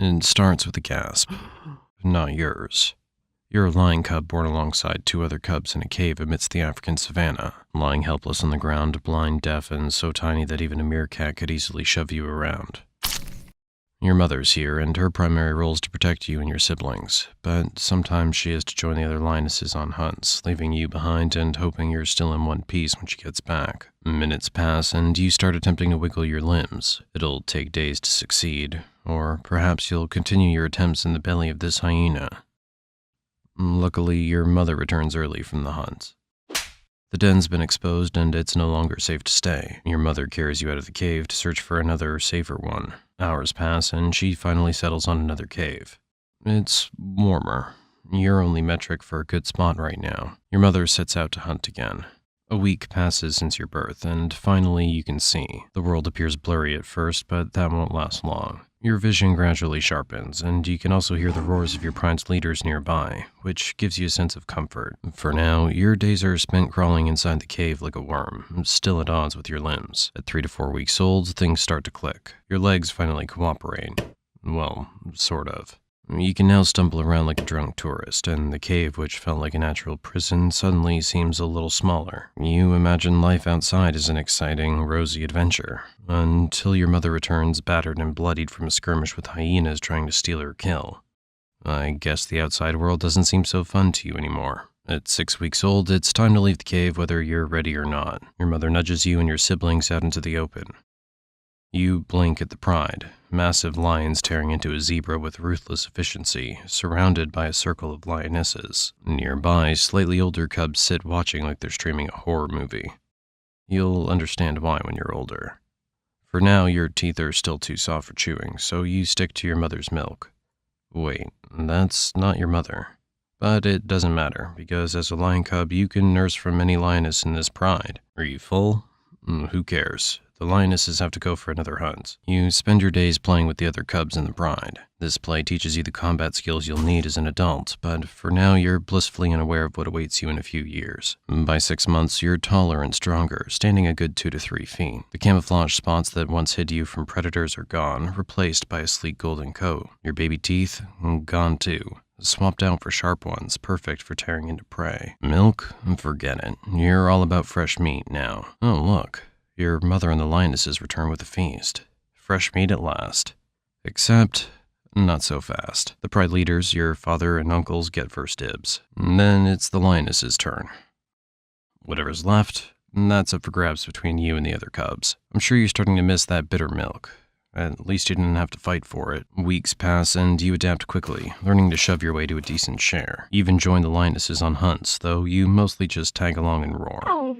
It starts with a gasp. Not yours. You're a lion cub born alongside two other cubs in a cave amidst the African savannah, lying helpless on the ground, blind, deaf, and so tiny that even a meerkat could easily shove you around. Your mother's here, and her primary role is to protect you and your siblings, but sometimes she has to join the other lionesses on hunts, leaving you behind and hoping you're still in one piece when she gets back. Minutes pass, and you start attempting to wiggle your limbs. It'll take days to succeed, or perhaps you'll continue your attempts in the belly of this hyena. Luckily, your mother returns early from the hunt. The den's been exposed and it's no longer safe to stay. Your mother carries you out of the cave to search for another, safer one. Hours pass and she finally settles on another cave. It's warmer. Your only metric for a good spot right now. Your mother sets out to hunt again. A week passes since your birth, and finally you can see. The world appears blurry at first, but that won't last long. Your vision gradually sharpens, and you can also hear the roars of your pride's leaders nearby, which gives you a sense of comfort. For now, your days are spent crawling inside the cave like a worm, still at odds with your limbs. At 3 to 4 weeks old, things start to click. Your legs finally cooperate. Well, sort of. You can now stumble around like a drunk tourist, and the cave, which felt like a natural prison, suddenly seems a little smaller. You imagine life outside is an exciting, rosy adventure, until your mother returns battered and bloodied from a skirmish with hyenas trying to steal her kill. I guess the outside world doesn't seem so fun to you anymore. At 6 weeks old, it's time to leave the cave whether you're ready or not. Your mother nudges you and your siblings out into the open. You blink at the pride, massive lions tearing into a zebra with ruthless efficiency, surrounded by a circle of lionesses. Nearby, slightly older cubs sit watching like they're streaming a horror movie. You'll understand why when you're older. For now, your teeth are still too soft for chewing, so you stick to your mother's milk. Wait, that's not your mother. But it doesn't matter, because as a lion cub, you can nurse from any lioness in this pride. Are you full? Who cares? The lionesses have to go for another hunt. You spend your days playing with the other cubs in the pride. This play teaches you the combat skills you'll need as an adult, but for now you're blissfully unaware of what awaits you in a few years. By 6 months, you're taller and stronger, standing a good 2 to 3 feet. The camouflage spots that once hid you from predators are gone, replaced by a sleek golden coat. Your baby teeth? Gone too. Swapped out for sharp ones, perfect for tearing into prey. Milk? Forget it. You're all about fresh meat now. Oh, look. Your mother and the lionesses return with a feast. Fresh meat at last. Except, not so fast. The pride leaders, your father and uncles, get first dibs. Then it's the lionesses' turn. Whatever's left, that's up for grabs between you and the other cubs. I'm sure you're starting to miss that bitter milk. At least you didn't have to fight for it. Weeks pass and you adapt quickly, learning to shove your way to a decent share. You even join the lionesses on hunts, though you mostly just tag along and roar.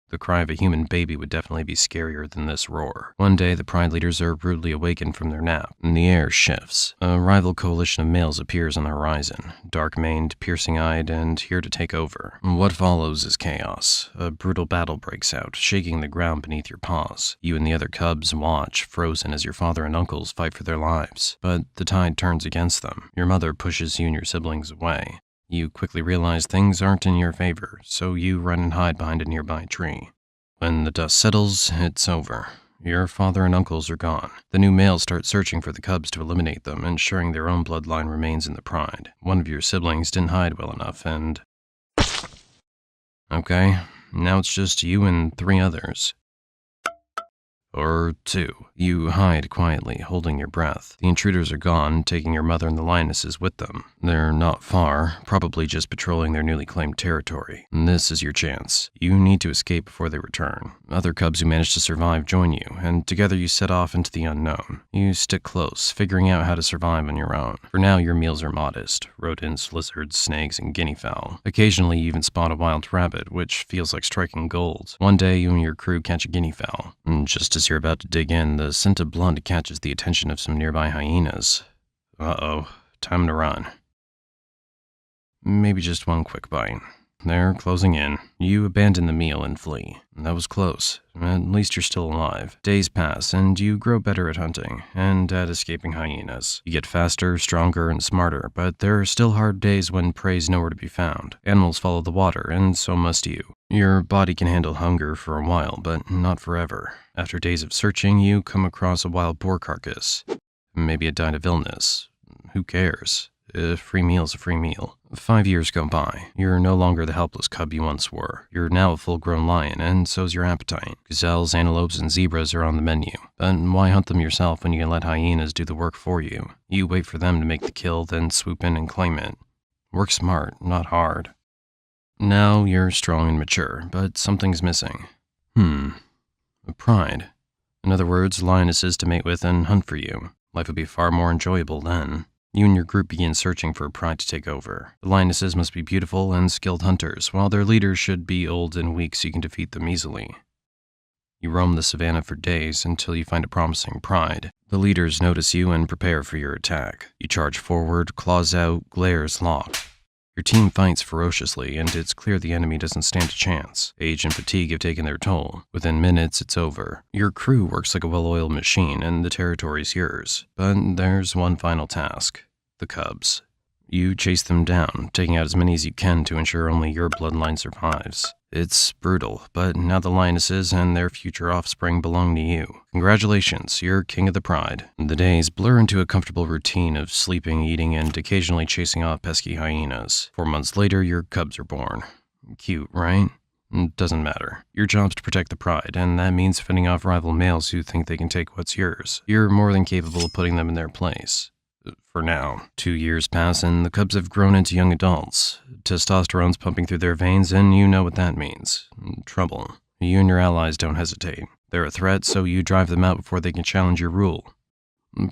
The cry of a human baby would definitely be scarier than this roar. One day, the pride leaders are rudely awakened from their nap, and the air shifts. A rival coalition of males appears on the horizon, dark-maned, piercing-eyed, and here to take over. What follows is chaos. A brutal battle breaks out, shaking the ground beneath your paws. You and the other cubs watch, frozen as your father and uncles fight for their lives. But the tide turns against them. Your mother pushes you and your siblings away. You quickly realize things aren't in your favor, so you run and hide behind a nearby tree. When the dust settles, it's over. Your father and uncles are gone. The new males start searching for the cubs to eliminate them, ensuring their own bloodline remains in the pride. One of your siblings didn't hide well enough, and... Okay, now it's just you and 3 others. Or 2. You hide quietly, holding your breath. The intruders are gone, taking your mother and the lionesses with them. They're not far, probably just patrolling their newly claimed territory. This is your chance. You need to escape before they return. Other cubs who manage to survive join you, and together you set off into the unknown. You stick close, figuring out how to survive on your own. For now, your meals are modest. Rodents, lizards, snakes, and guinea fowl. Occasionally, you even spot a wild rabbit, which feels like striking gold. One day, you and your crew catch a guinea fowl. And just as you're about to dig in, the scent of blood catches the attention of some nearby hyenas. Uh-oh, time to run. Maybe just one quick bite. They're closing in. You abandon the meal and flee. That was close. At least you're still alive. Days pass, and you grow better at hunting, and at escaping hyenas. You get faster, stronger, and smarter, but there are still hard days when prey's nowhere to be found. Animals follow the water, and so must you. Your body can handle hunger for a while, but not forever. After days of searching, you come across a wild boar carcass. Maybe it died of illness. Who cares? A free meal's a free meal. 5 years go by. You're no longer the helpless cub you once were. You're now a full-grown lion, and so's your appetite. Gazelles, antelopes, and zebras are on the menu. But why hunt them yourself when you can let hyenas do the work for you? You wait for them to make the kill, then swoop in and claim it. Work smart, not hard. Now you're strong and mature, but something's missing. Pride. In other words, lionesses to mate with and hunt for you. Life would be far more enjoyable then. You and your group begin searching for pride to take over. The lionesses must be beautiful and skilled hunters, while their leaders should be old and weak so you can defeat them easily. You roam the savannah for days until you find a promising pride. The leaders notice you and prepare for your attack. You charge forward, claws out, glares locked. Your team fights ferociously, and it's clear the enemy doesn't stand a chance. Age and fatigue have taken their toll. Within minutes, it's over. Your crew works like a well-oiled machine, and the territory's yours. But there's one final task. The cubs. You chase them down, taking out as many as you can to ensure only your bloodline survives. It's brutal, but now the lionesses and their future offspring belong to you. Congratulations, you're king of the pride. The days blur into a comfortable routine of sleeping, eating, and occasionally chasing off pesky hyenas. 4 months later, your cubs are born. Cute, right? Doesn't matter. Your job's to protect the pride, and that means fending off rival males who think they can take what's yours. You're more than capable of putting them in their place. For now. 2 years pass and the cubs have grown into young adults. Testosterone's pumping through their veins and you know what that means. Trouble. You and your allies don't hesitate. They're a threat, so you drive them out before they can challenge your rule.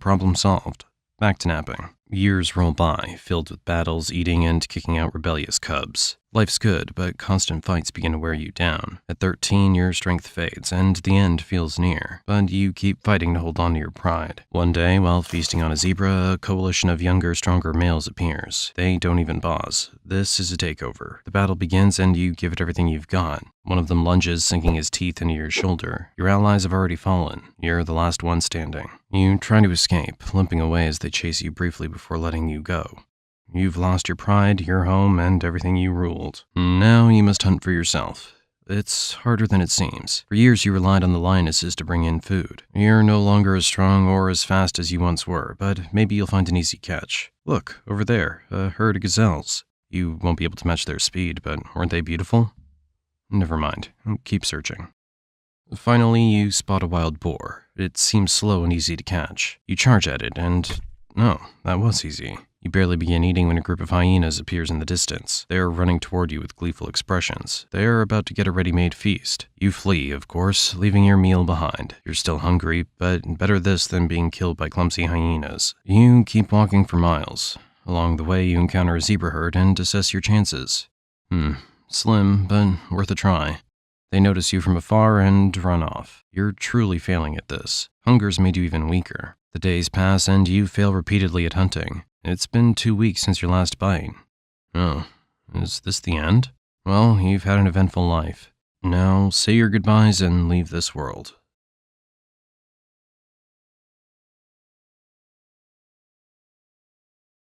Problem solved. Back to napping. Years roll by, filled with battles, eating, and kicking out rebellious cubs. Life's good, but constant fights begin to wear you down. At 13, your strength fades, and the end feels near. But you keep fighting to hold on to your pride. One day, while feasting on a zebra, a coalition of younger, stronger males appears. They don't even pause. This is a takeover. The battle begins, and you give it everything you've got. One of them lunges, sinking his teeth into your shoulder. Your allies have already fallen. You're the last one standing. You try to escape, limping away as they chase you briefly before letting you go. You've lost your pride, your home, and everything you ruled. Now you must hunt for yourself. It's harder than it seems. For years you relied on the lionesses to bring in food. You're no longer as strong or as fast as you once were, but maybe you'll find an easy catch. Look, over there, a herd of gazelles. You won't be able to match their speed, but weren't they beautiful? Never mind. Keep searching. Finally, you spot a wild boar. It seems slow and easy to catch. You charge at it, and... no, that was easy. You barely begin eating when a group of hyenas appears in the distance. They are running toward you with gleeful expressions. They are about to get a ready-made feast. You flee, of course, leaving your meal behind. You're still hungry, but better this than being killed by clumsy hyenas. You keep walking for miles. Along the way, you encounter a zebra herd and assess your chances. Slim, but worth a try. They notice you from afar and run off. You're truly failing at this. Hunger's made you even weaker. The days pass and you fail repeatedly at hunting. It's been 2 weeks since your last bite. Oh, is this the end? Well, you've had an eventful life. Now, say your goodbyes and leave this world.